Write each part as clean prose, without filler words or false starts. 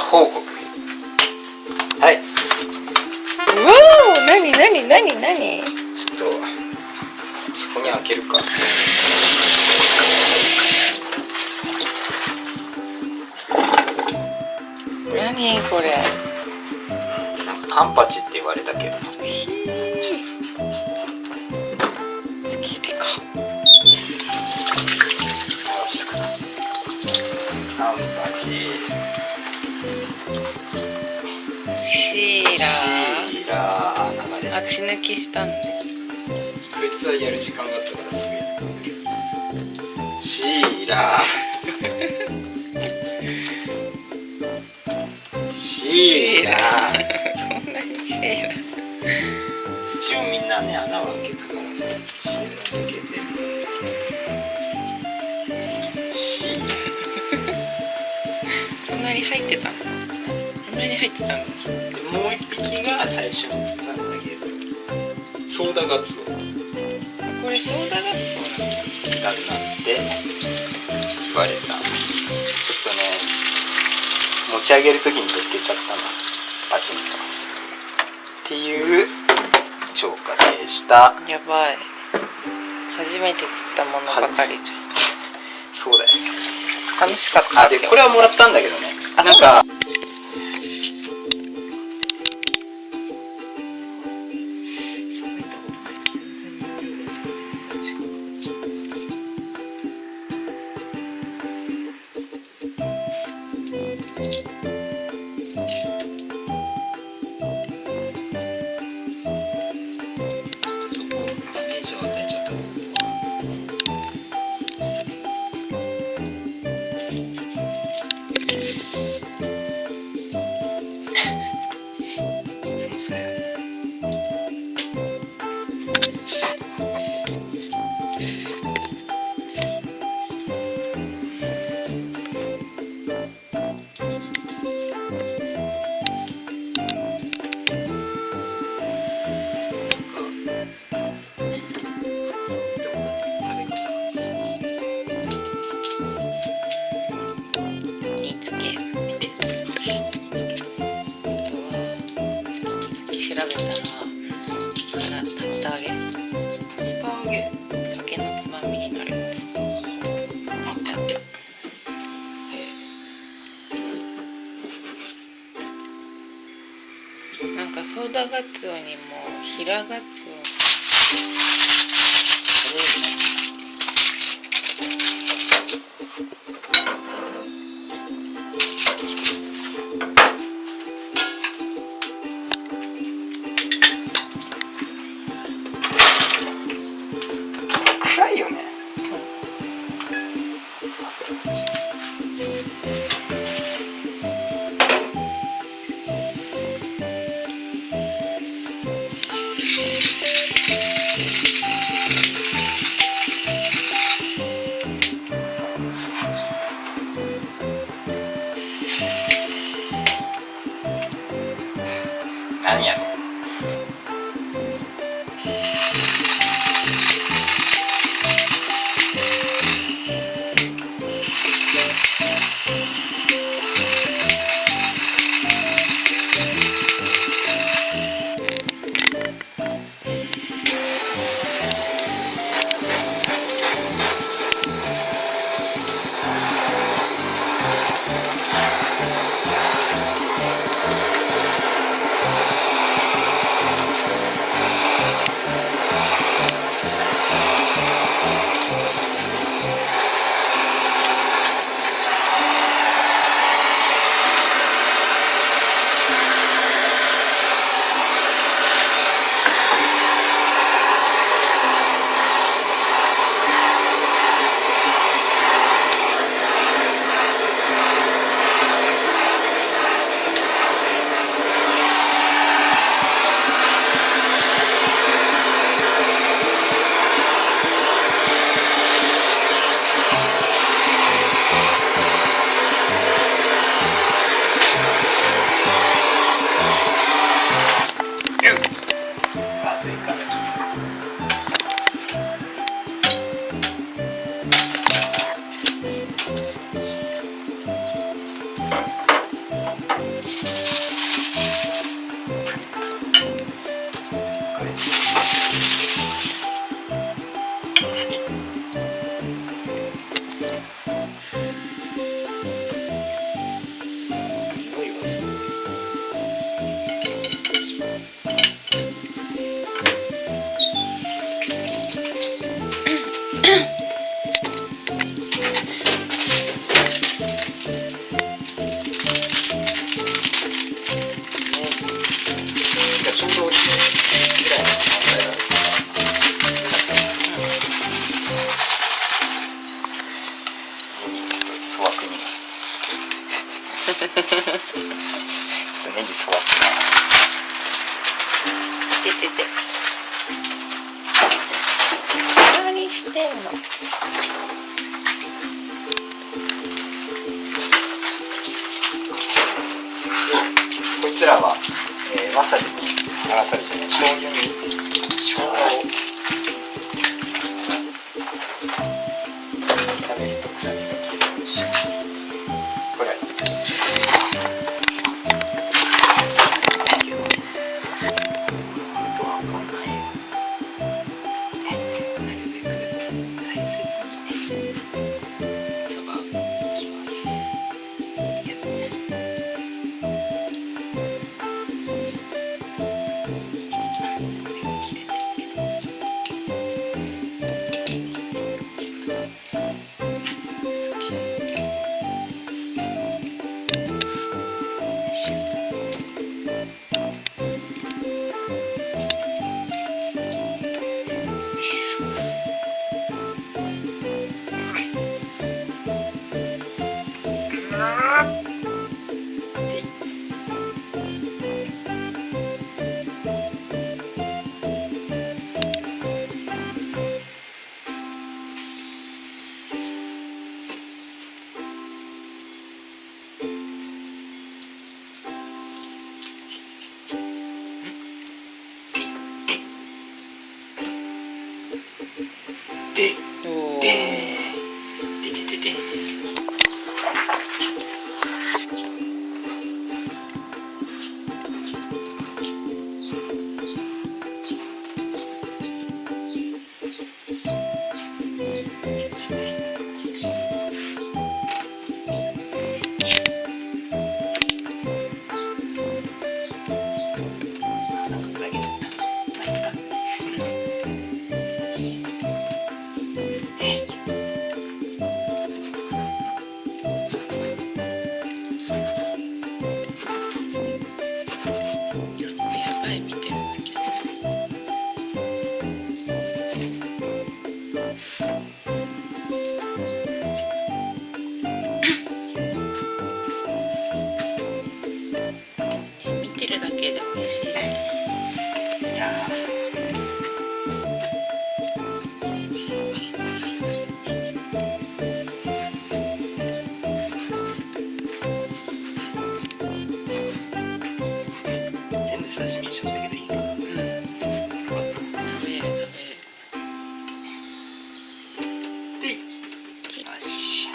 報告。はい。うわー、なにちちょっとそこに開けるか。何これ。なんかカンパチって言われたけど。つけてか。カンパチ。シーラー。流れ。あ、血抜きしたんで。そいつはやる時間があったからすぐやったんだけど。シーラー。シーラー。そんなにシーラー。一応みんなね穴を開けたからね。シーラーだけで。シーラー。そんなに入ってたの？そんなに入ってたの？でもう一匹が最初に釣ったんだけど、ソーダガツオ。これソーダガツオなの？だなんて言われた。ちょっとね持ち上げる時にぶつけちゃったな、パチンとっていう釣果でした。やばい、初めて釣ったものばかりじゃん。そうだよ。楽しかった。あ、でこれはもらったんだけどね。なんかなんかソーダガツオにもヒラガツオ。暗いよね。とネギ触ってててて。何してんの？こいつらは、わさびにわさびじゃない醤油に生姜を炒めると臭みが消えるし、これはいいです。刺身にしちゃったけどいいかな。食べれる食べれる。よし。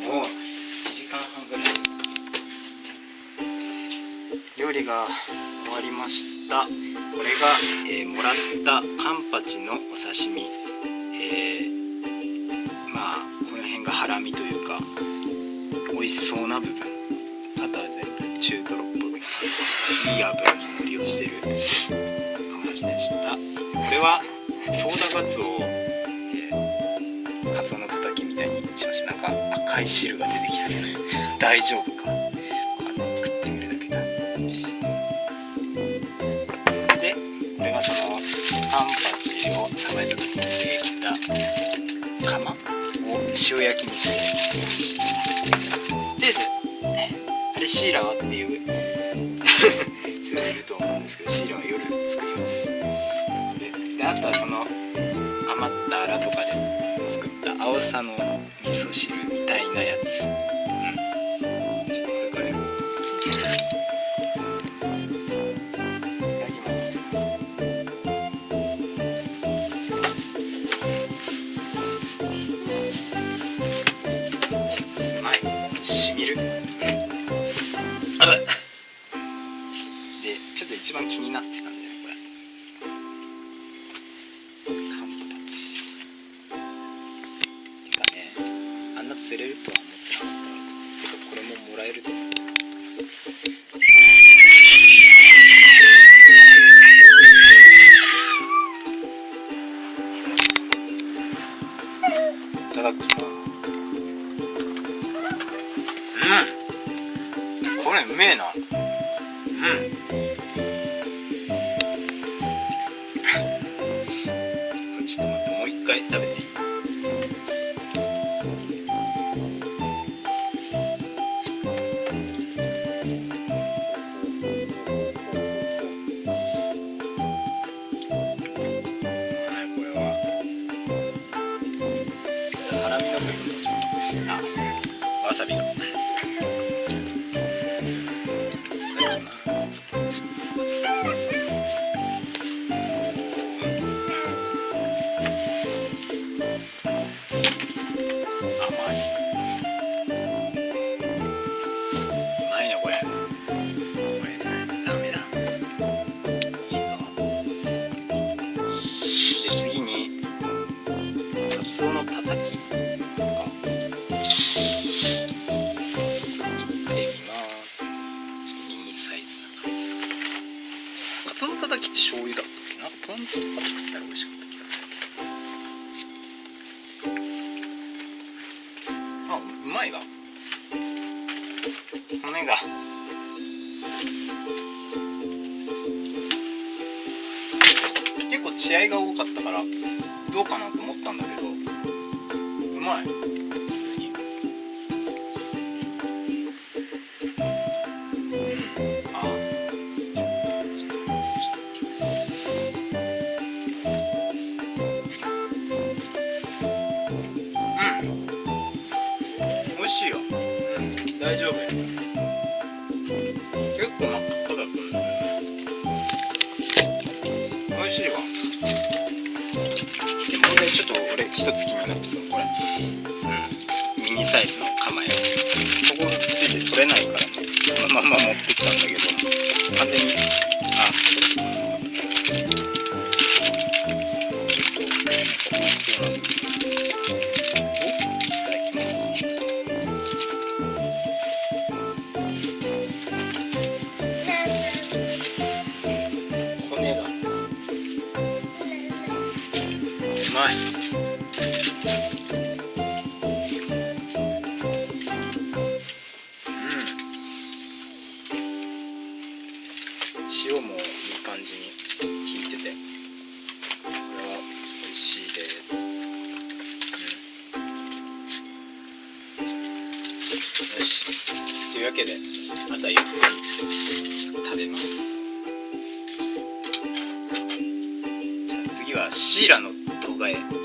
もう1時間半ぐらい。料理が終わりました。これが、もらったカンパチのお刺身。まあこの辺がハラミというか。美味しそうな部分、あとは全部中トロっぽい感じ、いい油に盛りをしてる感じでした。これはソーダガツオ、カツオのたたきみたいにしました。なんか赤い汁が出てきたけど大丈夫か、食ってみるだけだ。でこれがそのカンパチをさばいた時にできた釜を塩焼きにしてみました。あれシーラーっていう人がいると思うんですけど、シーラーは夜作ります。であとはその余ったアラとかで作ったアオサの味噌汁みたいなやつ、これからいただきます。うまい、しみる。でちょっと一番気になってたんだよね、これカンパチてかね、あんな釣れるとは思ってなかった。てかこれももらえると思ってなかった。いただきます。これうめえな。これちょっと待って、もう一回食べていい？さびがカツオのたたきって醤油だったっけな。ポン酢とかで食ったら美味しかった気がするけど。あ、うまいわ。骨が結構血合いが多かったからどうかなと思ったんだけど、うまい。普通に。ああ、美味しいよ。大丈夫。結構真っ赤だったんだけどね。美味しいわ。で問題ちょっと俺一つ気になってたのこれ、ミニサイズの構え、そこついて取れないからね、そのまま持ってきたんだけど完全に塩もいい感じに効いてて、これは美味しいです。よし、というわけでまたゆっくり食べます。じゃあ次はシイラの動画へ。